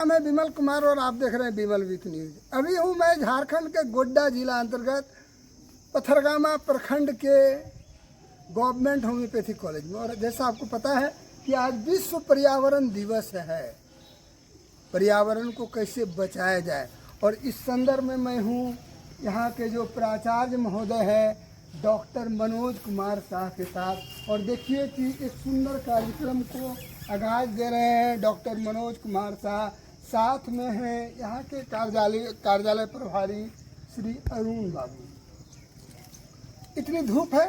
मैं विमल कुमार और आप देख रहे हैं विमल वीक न्यूज। अभी हूँ मैं झारखंड के गोड्डा जिला अंतर्गत पथरगामा प्रखंड के गवर्नमेंट होम्योपैथिक कॉलेज में। और जैसा आपको पता है कि आज विश्व पर्यावरण दिवस है, पर्यावरण को कैसे बचाया जाए, और इस संदर्भ में मैं हूँ यहाँ के जो प्राचार्य महोदय है डॉक्टर मनोज कुमार शाह के साथ। और देखिए कि एक सुंदर कार्यक्रम को आगाज दे रहे हैं डॉक्टर मनोज कुमार शाह। साथ में हैं यहाँ के कार्यालय प्रभारी श्री अरुण बाबू। इतनी धूप है,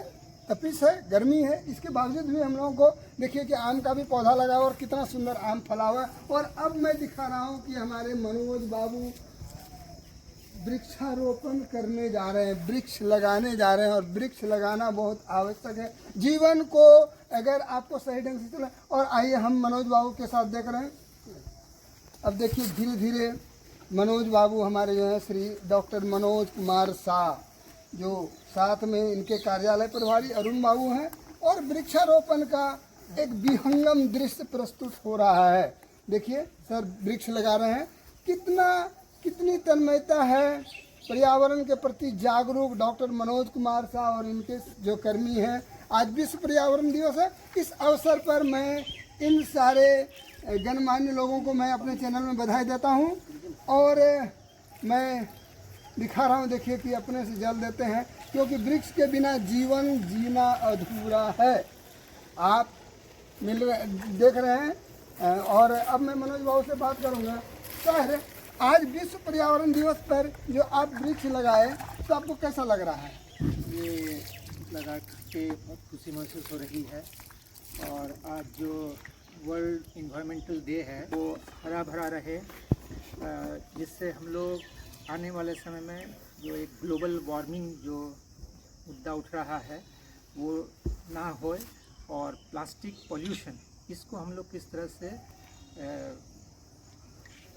तपिश है, गर्मी है, इसके बावजूद भी हम लोगों को देखिए कि आम का भी पौधा लगा हुआ और कितना सुंदर आम फला हुआ है। और अब मैं दिखा रहा हूँ कि हमारे मनोज बाबू वृक्षारोपण करने जा रहे हैं, वृक्ष लगाने जा रहे हैं। और वृक्ष लगाना बहुत आवश्यक है जीवन को, अगर आपको सही ढंग से चला। और आइए हम मनोज बाबू के साथ देख रहे हैं। अब देखिए धीरे धीरे मनोज बाबू हमारे जो है श्री डॉक्टर मनोज कुमार शाह, जो साथ में इनके कार्यालय प्रभारी अरुण बाबू हैं, और वृक्षारोपण का एक विहंगम दृश्य प्रस्तुत हो रहा है। देखिए सर वृक्ष लगा रहे हैं, कितनी तन्मयता है, पर्यावरण के प्रति जागरूक डॉक्टर मनोज कुमार शाह और इनके जो कर्मी हैं। आज विश्व पर्यावरण दिवस है, इस अवसर पर मैं इन सारे गणमान्य लोगों को मैं अपने चैनल में बधाई देता हूं। और मैं दिखा रहा हूं, देखिए कि अपने से जल देते हैं, क्योंकि वृक्ष के बिना जीवन जीना अधूरा है। आप देख रहे हैं। और अब मैं मनोज बाबू से बात करूंगा। सर, आज विश्व पर्यावरण दिवस पर जो आप वृक्ष लगाए तो आपको कैसा लग रहा है? ये लगा के बहुत खुशी महसूस हो रही है। और आज जो वर्ल्ड इन्वायरमेंटल डे है वो हरा भरा रहे, जिससे हम लोग आने वाले समय में जो एक ग्लोबल वार्मिंग जो मुद्दा उठ रहा है वो ना होए, और प्लास्टिक पॉल्यूशन इसको हम लोग किस तरह से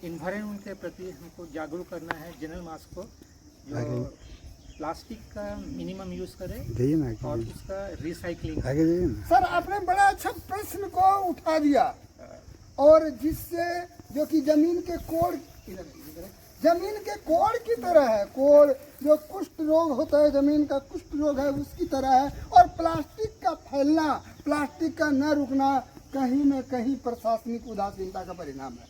इन्वायरमेंट के प्रति हमको जागरूक करना है। जनरल मास को जो प्लास्टिक का मिनिमम यूज़ करें और उसका रिसाइकलिंग। सर आपने बड़ा अच्छा प्रश्न को उठा दिया, और जिससे जो कि जमीन के कोड़ की तरह है, कोड़ जो कुष्ठ रोग होता है, जमीन का कुष्ठ रोग है उसकी तरह है। और प्लास्टिक का फैलना, प्लास्टिक का न रुकना कहीं न कहीं प्रशासनिक उदासीनता का परिणाम है।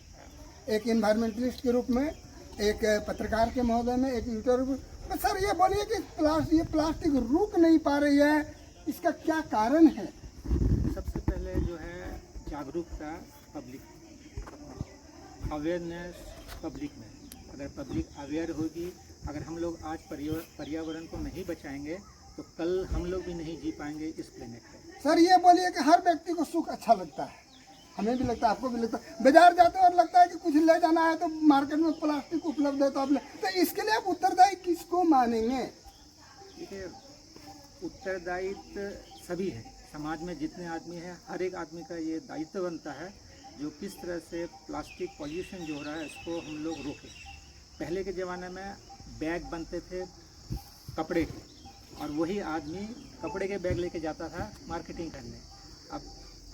एक इन्वायरमेंटलिस्ट के रूप में, एक पत्रकार के महोदय में, एक इंटरव्यू। तो सर ये बोलिए कि ये प्लास्टिक रुक नहीं पा रही है, इसका क्या कारण है? सबसे पहले जो है जागरूकता, पब्लिक अवेयरनेस पब्लिक में। अगर पब्लिक अवेयर होगी, अगर हम लोग आज पर्यावरण को नहीं बचाएंगे तो कल हम लोग भी नहीं जी पाएंगे इस प्लेनेट पे। सर ये बोलिए कि हर व्यक्ति को सुख अच्छा लगता है, हमें भी लगता है, आपको भी लगता है। बाजार जाते हैं और लगता है कि कुछ ले जाना है तो मार्केट में प्लास्टिक उपलब्ध है तो आप तो इसके लिए आप उत्तरदायी किसको मानेंगे? देखिए, उत्तरदायित्व सभी है, समाज में जितने आदमी हैं हर एक आदमी का ये दायित्व बनता है जो किस तरह से प्लास्टिक पॉल्यूशन जो हो रहा है इसको हम लोग रोकें। पहले के ज़माने में बैग बनते थे कपड़े के, और वही आदमी कपड़े के बैग लेके जाता था मार्केटिंग करने। अब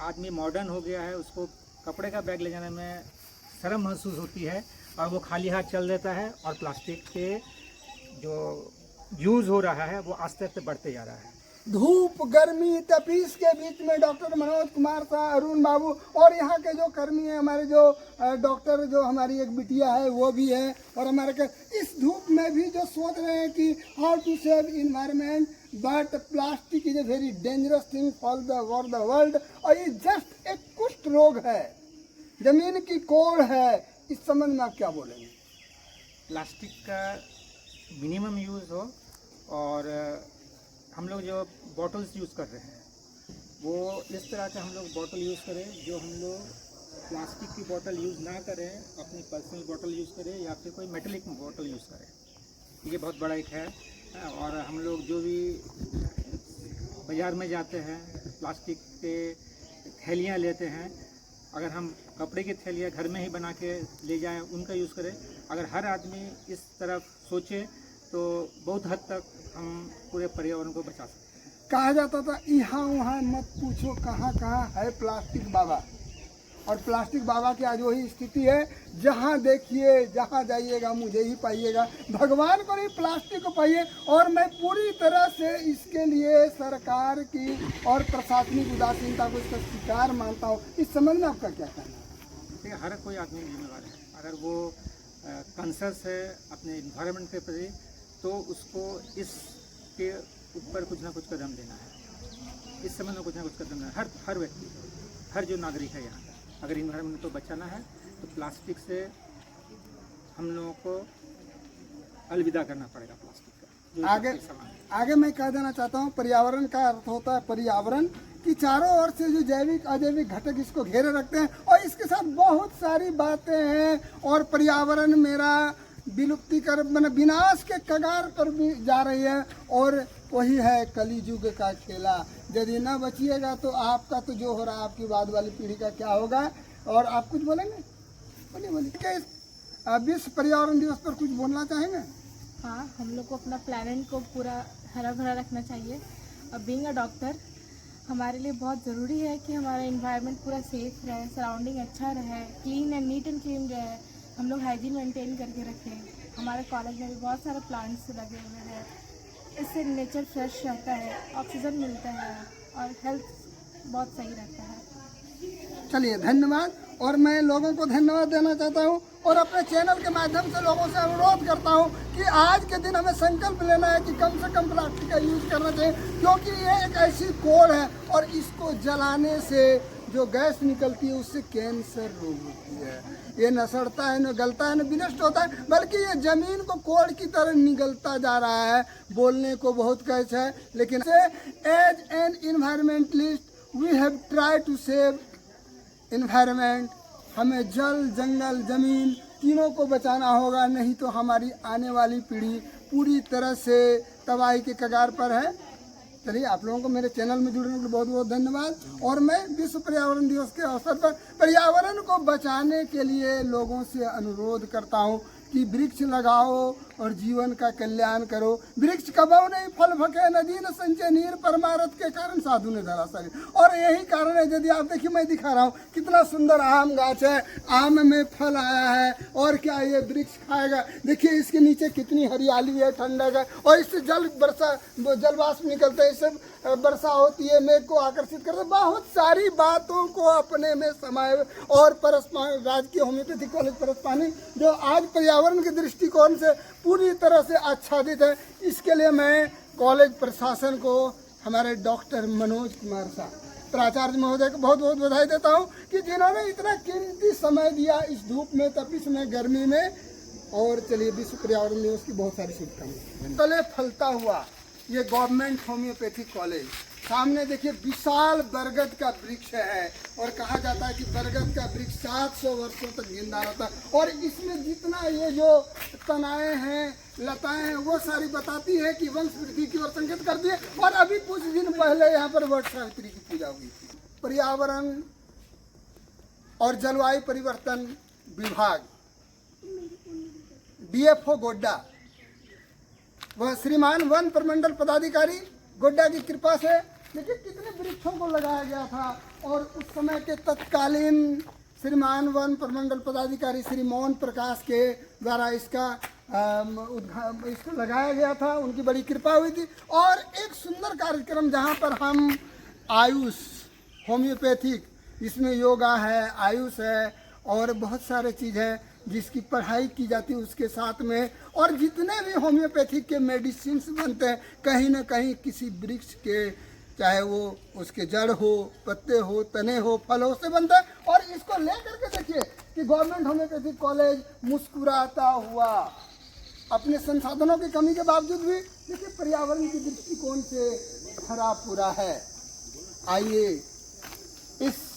आदमी मॉडर्न हो गया है, उसको कपड़े का बैग ले जाने में शर्म महसूस होती है और वो खाली हाथ चल देता है, और प्लास्टिक के जो यूज़ हो रहा है वो आस्ते आस्ते बढ़ते जा रहा है। धूप, गर्मी, तपीस के बीच में डॉक्टर मनोज कुमार शाह, अरुण बाबू और यहाँ के जो कर्मी हैं, हमारे जो डॉक्टर, जो हमारी एक बिटिया है वो भी है, और हमारे इस धूप में भी जो सोच रहे हैं कि how to save environment, but plastic is a very dangerous thing for the world. और ये जस्ट एक कुष्ठ रोग है, जमीन की कोड़ है। इस संबंध में आप क्या बोलेंगे? प्लास्टिक का मिनिमम यूज़ हो, और हम लोग जो बॉटल्स यूज़ कर रहे हैं वो इस तरह के हम लोग बॉटल यूज़ करें, जो हम लोग प्लास्टिक की बॉटल यूज़ ना करें, अपनी पर्सनल बॉटल यूज़ करें या फिर कोई मेटलिक बॉटल यूज़ करें। ये बहुत बड़ा एक है। और हम लोग जो भी बाज़ार में जाते हैं प्लास्टिक के थैलियाँ लेते हैं, अगर हम कपड़े की थैलियाँ घर में ही बना के ले जाएं, उनका यूज़ करें। अगर हर आदमी इस तरफ सोचे तो बहुत हद तक हम पूरे पर्यावरण को बचा सकते हैं। कहा जाता था यहाँ वहाँ मत पूछो, कहाँ कहाँ है प्लास्टिक बाबा। और प्लास्टिक बाबा की आज वही स्थिति है, जहाँ देखिए जहाँ जाइएगा मुझे ही पाइएगा, भगवान को नहीं प्लास्टिक को पाइए। और मैं पूरी तरह से इसके लिए सरकार की और प्रशासनिक उदासीनता को इसका शिकार मानता हूँ। इस संबंध में आपका क्या कहना है? देखिए, हर कोई आदमी जिम्मेवार है। अगर वो कॉन्शियस है अपने इन्वायरमेंट के प्रति, तो उसको इसके ऊपर कुछ ना कुछ कदम लेना है, इस संबंध में कुछ ना कुछ कदम लेना है। हर व्यक्ति, हर जो नागरिक है यहाँ का, अगर इन्वायरमेंट को बचाना है तो प्लास्टिक से हम लोगों को अलविदा करना पड़ेगा। प्लास्टिक का जो आगे मैं कह देना चाहता हूँ, पर्यावरण का अर्थ होता है पर्यावरण कि चारों ओर से जो जैविक अजैविक घटक इसको घेरे रखते हैं, और इसके साथ बहुत सारी बातें हैं। और पर्यावरण मेरा विलुप्ति कर मैंने विनाश के कगार पर भी जा रही है, और वही है कली युग का खेला। यदि न बचिएगा तो आपका तो जो हो रहा है आपकी बाद वाली पीढ़ी का क्या होगा। और आप कुछ बोलेंगे? बोलिए। क्या इस विश्व पर्यावरण दिवस पर कुछ बोलना चाहेंगे? हाँ, हम लोग को अपना प्लानट को पूरा हरा भरा रखना चाहिए। और बीइंग अ डॉक्टर हमारे लिए बहुत ज़रूरी है कि हमारा इन्वायरमेंट पूरा सेफ रहे, सराउंडिंग अच्छा रहे, clean and neat and clean रहे, हम लोग हाइजीन मेंटेन करके रखें। हमारे कॉलेज में भी बहुत सारे प्लांट्स लगे हुए हैं, इससे नेचर फ्रेश रहता है, ऑक्सीजन मिलता है और हेल्थ बहुत सही रहता है। चलिए, धन्यवाद। और मैं लोगों को धन्यवाद देना चाहता हूँ, और अपने चैनल के माध्यम से लोगों से अनुरोध करता हूँ कि आज के दिन हमें संकल्प लेना है कि कम से कम प्लास्टिक का यूज़ करना चाहिए, क्योंकि ये एक ऐसी कोड़ है और इसको जलाने से जो गैस निकलती है उससे कैंसर रोग होती है। ये न सड़ता है, न गलता है, न विनष्ट होता है, बल्कि ये जमीन को कोड़ की तरह निगलता जा रहा है। बोलने को बहुत कुछ है, लेकिन as an environmentalist we have try to save environment. हमें जल, जंगल, ज़मीन तीनों को बचाना होगा, नहीं तो हमारी आने वाली पीढ़ी पूरी तरह से तबाही के कगार पर है। चलिए, आप लोगों को मेरे चैनल में जुड़ने के लिए बहुत बहुत धन्यवाद। और मैं विश्व पर्यावरण दिवस के अवसर पर पर्यावरण को बचाने के लिए लोगों से अनुरोध करता हूँ कि वृक्ष लगाओ और जीवन का कल्याण करो। वृक्ष कबहु नहीं फल भके, नदी न संचय नीर, परमारथ के कारण साधु ने धरा शरीर। और यही कारण है, यदि आप देखिए मैं दिखा रहा हूँ कितना सुंदर आम गाछ है, आम में फल आया है, और क्या ये वृक्ष खाएगा। देखिए इसके नीचे कितनी हरियाली है, ठंडक है, और इससे जलवाष्प निकलते हैं, इससे वर्षा होती है, मेघ को आकर्षित करते, बहुत सारी बातों को अपने में समाये। और राजकीय होम्योपैथिक कॉलेज परसपानी जो आज पर्यावरण के दृष्टिकोण से पूरी तरह से आच्छादित है, इसके लिए मैं कॉलेज प्रशासन को, हमारे डॉक्टर मनोज कुमार शाह प्राचार्य महोदय को बहुत बहुत बधाई देता हूँ कि जिन्होंने इतना कीमती समय दिया इस धूप में, तपिश में, गर्मी में। और चलिए, विश्व पर्यावरण दिवस की बहुत सारी शुभकामनाएं। तले फलता हुआ ये गवर्नमेंट होम्योपैथिक कॉलेज, सामने देखिए विशाल बरगद का वृक्ष है, और कहा जाता है कि बरगद का वृक्ष 700 वर्षों तक जिंदा रहता है। और इसमें जितना ये जो तनाएं हैं, लताएं हैं, वो सारी बताती है कि वंश वृद्धि की ओर संकेत करती है। और अभी कुछ दिन पहले यहाँ पर वट सावित्री की पूजा हुई थी। पर्यावरण और जलवायु परिवर्तन विभाग DFO गोड्डा, वह श्रीमान वन प्रमंडल पदाधिकारी गोड्डा की कृपा से देखिए कितने वृक्षों को लगाया गया था। और उस समय के तत्कालीन श्रीमान वन प्रमंडल पदाधिकारी श्री मोहन प्रकाश के द्वारा इसको लगाया गया था, उनकी बड़ी कृपा हुई थी। और एक सुंदर कार्यक्रम जहाँ पर हम आयुष होम्योपैथिक, इसमें योगा है, आयुष है, और बहुत सारे चीज़ है जिसकी पढ़ाई की जाती है उसके साथ में। और जितने भी होम्योपैथिक के मेडिसिन बनते हैं, कहीं ना कहीं किसी वृक्ष के, चाहे वो उसके जड़ हो, पत्ते हो, तने हो, फल हो, से बनता है। और इसको लेकर के देखिए कि गवर्नमेंट होम्योपैथिक कॉलेज मुस्कुराता हुआ, अपने संसाधनों की कमी के बावजूद भी देखिए पर्यावरण की दृष्टिकोण से भरा पूरा है। आइए इस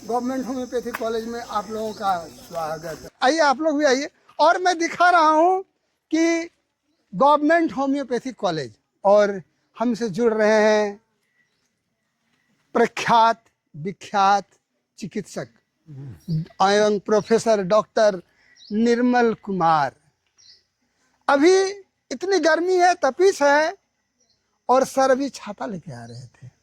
गवर्नमेंट होम्योपैथिक कॉलेज में आप लोगों का स्वागत है। आइए, आप लोग भी आइए। और मैं दिखा रहा हूँ कि गवर्नमेंट होम्योपैथिक कॉलेज, और हमसे जुड़ रहे हैं प्रख्यात विख्यात चिकित्सक एवं प्रोफेसर डॉक्टर निर्मल कुमार। अभी इतनी गर्मी है, तपिश है, और सर अभी छाता लेके आ रहे थे।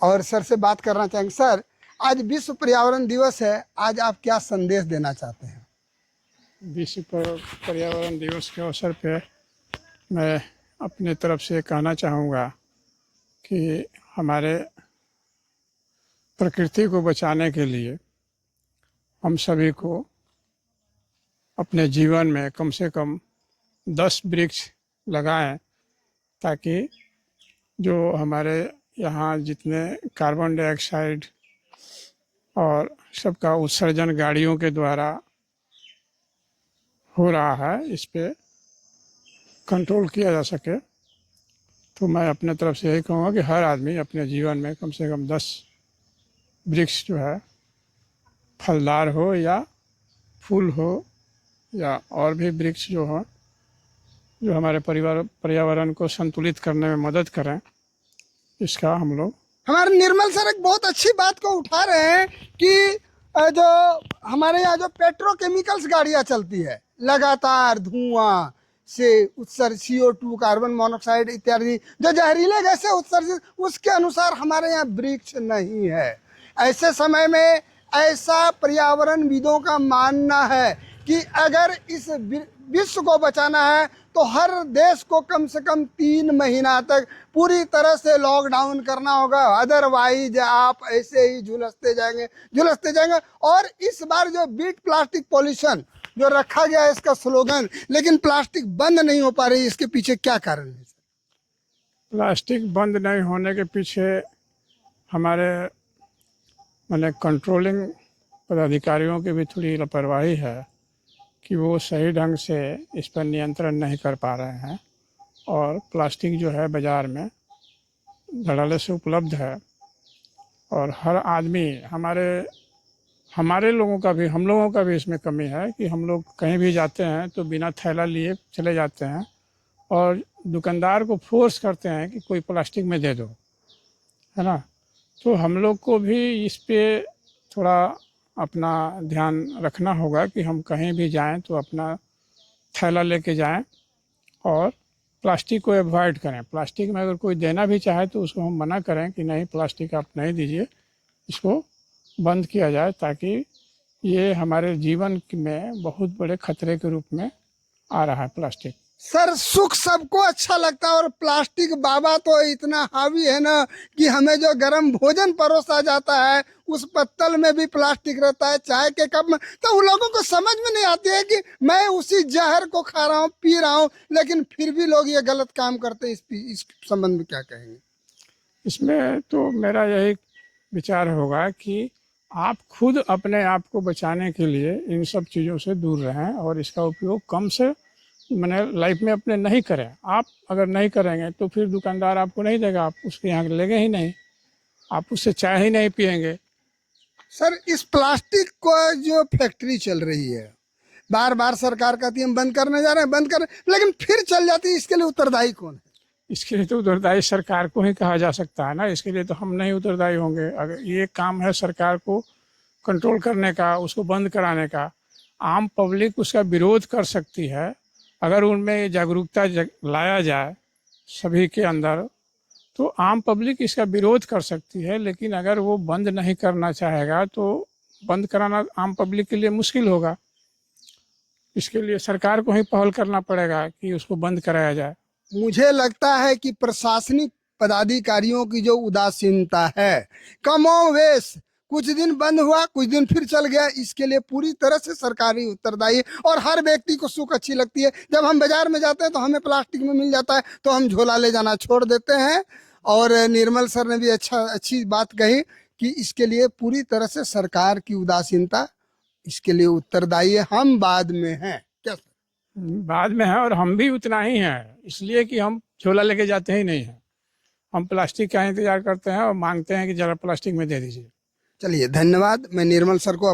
और सर से बात करना चाहेंगे। सर, आज विश्व पर्यावरण दिवस है, आज आप क्या संदेश देना चाहते हैं? विश्व पर्यावरण दिवस के अवसर पे मैं अपने तरफ से कहना चाहूँगा कि हमारे प्रकृति को बचाने के लिए हम सभी को अपने जीवन में कम से कम 10 वृक्ष लगाएं, ताकि जो हमारे यहाँ जितने कार्बन डाइऑक्साइड और सबका उत्सर्जन गाड़ियों के द्वारा हो रहा है, इस पे कंट्रोल किया जा सके। तो मैं अपने तरफ से यही कहूँगा कि हर आदमी अपने जीवन में कम से कम 10 वृक्ष जो है, फलदार हो या फूल हो या और भी वृक्ष जो हो, जो हमारे पर्यावरण को संतुलित करने में मदद करें, इसका हम लोग। हमारे निर्मल सर एक बहुत अच्छी बात को उठा रहे हैं कि जो हमारे यहाँ जो पेट्रोकेमिकल्स गाड़ियाँ चलती है, लगातार धुआं से उत्सर्जित CO2, कार्बन मोनोऑक्साइड इत्यादि जो जहरीले गैसें उत्सर्जित, उसके अनुसार हमारे यहाँ वृक्ष नहीं है। ऐसे समय में ऐसा पर्यावरणविदों का मानना है कि अगर इस विश्व को बचाना है तो हर देश को कम से कम 3 महीना तक पूरी तरह से लॉकडाउन करना होगा, अदरवाइज आप ऐसे ही झुलसते जाएंगे। और इस बार जो बीट प्लास्टिक पॉल्यूशन जो रखा गया है इसका स्लोगन, लेकिन प्लास्टिक बंद नहीं हो पा रही, इसके पीछे क्या कारण है? प्लास्टिक बंद नहीं होने के पीछे हमारे कंट्रोलिंग पदाधिकारियों की भी थोड़ी लापरवाही है कि वो सही ढंग से इस पर नियंत्रण नहीं कर पा रहे हैं। और प्लास्टिक जो है बाज़ार में धड़ल्ले से उपलब्ध है, और हर आदमी हमारे लोगों का भी, हम लोगों का भी इसमें कमी है कि हम लोग कहीं भी जाते हैं तो बिना थैला लिए चले जाते हैं और दुकानदार को फोर्स करते हैं कि कोई प्लास्टिक में दे दो, है ना। तो हम लोग को भी इस पे थोड़ा अपना ध्यान रखना होगा कि हम कहीं भी जाएं तो अपना थैला लेके जाएं और प्लास्टिक को अवॉइड करें। प्लास्टिक में अगर कोई देना भी चाहे तो उसको हम मना करें कि नहीं, प्लास्टिक आप नहीं दीजिए, इसको बंद किया जाए, ताकि ये हमारे जीवन में बहुत बड़े खतरे के रूप में आ रहा है प्लास्टिक। सर, सुख सबको अच्छा लगता है और प्लास्टिक बाबा तो इतना हावी है ना कि हमें जो गर्म भोजन परोसा जाता है उस पत्तल में भी प्लास्टिक रहता है, चाय के कप में। तो उन लोगों को समझ में नहीं आती है कि मैं उसी जहर को खा रहा हूँ, पी रहा हूँ, लेकिन फिर भी लोग ये गलत काम करते हैं। इस संबंध में क्या कहेंगे? इसमें तो मेरा यही विचार होगा कि आप खुद अपने आप को बचाने के लिए इन सब चीज़ों से दूर रहें और इसका उपयोग कम से लाइफ में अपने नहीं करें। आप अगर नहीं करेंगे तो फिर दुकानदार आपको नहीं देगा, आप उसके यहाँ लेंगे ही नहीं, आप उससे चाय ही नहीं पियेंगे। सर, इस प्लास्टिक को जो फैक्ट्री चल रही है, बार बार सरकार कहती है हम बंद करने जा रहे हैं, बंद कर, लेकिन फिर चल जाती है, इसके लिए उत्तरदायी कौन है? इसके लिए तो उत्तरदायी सरकार को ही कहा जा सकता है ना, इसके लिए तो हम नहीं उत्तरदायी होंगे। अगर ये काम है सरकार को कंट्रोल करने का, उसको बंद कराने का, आम पब्लिक उसका विरोध कर सकती है। अगर उनमें जागरूकता लाया जाए सभी के अंदर तो आम पब्लिक इसका विरोध कर सकती है, लेकिन अगर वो बंद नहीं करना चाहेगा तो बंद कराना आम पब्लिक के लिए मुश्किल होगा। इसके लिए सरकार को ही पहल करना पड़ेगा कि उसको बंद कराया जाए। मुझे लगता है कि प्रशासनिक पदाधिकारियों की जो उदासीनता है, कमोवेश कुछ दिन बंद हुआ, कुछ दिन फिर चल गया, इसके लिए पूरी तरह से सरकारी उत्तरदायी है। और हर व्यक्ति को सुख अच्छी लगती है, जब हम बाजार में जाते हैं तो हमें प्लास्टिक में मिल जाता है तो हम झोला ले जाना छोड़ देते हैं। और निर्मल सर ने भी अच्छी बात कही कि इसके लिए पूरी तरह से सरकार की उदासीनता इसके लिए उत्तरदायी है, हम बाद में हैं। क्या सर? बाद में है, और हम भी उतना ही हैं, इसलिए कि हम झोला लेके जाते ही नहीं हैं, हम प्लास्टिक का इंतजार करते हैं और मांगते हैं कि जरा प्लास्टिक में दे दीजिए। चलिए, धन्यवाद। मैं निर्मल सर को